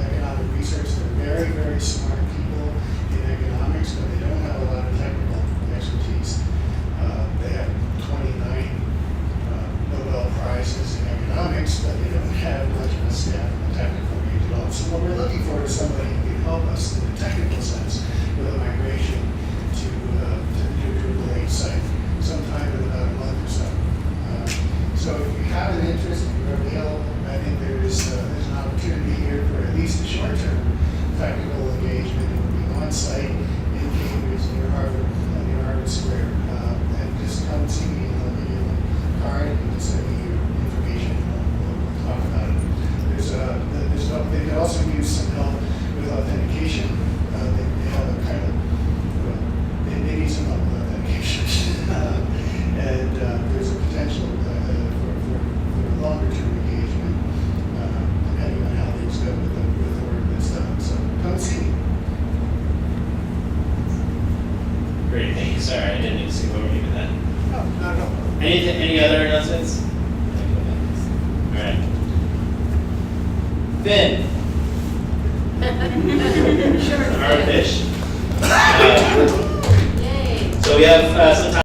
Economic Research. They're very, very smart people in economics, but they don't have a lot of technical expertise. They have 29 Nobel Prizes in economics, but they don't have much of a staff in the technical range at all. So what we're looking for is somebody who can help us in the technical sense with a migration to the new Drupal 8 site sometime in about a month or so. So if you have an interest, if you're available, I think there's an opportunity here for at least a short-term technical engagement. It will be on-site in Cambridge near Harvard Square. And just come see me and I'll give you a card and just send me your information and we'll talk about it. They could also use some help with authentication. They have a kind of, they need some help with authentication. And there's a potential for longer-term engagement, depending on how things go with the work that's done. So come see me. Great, thank you. Sorry, I didn't need to skip over you with that. No, not at all. Any other announcements? All right. Finn. Sure. Our fish. Yay. So we have some time.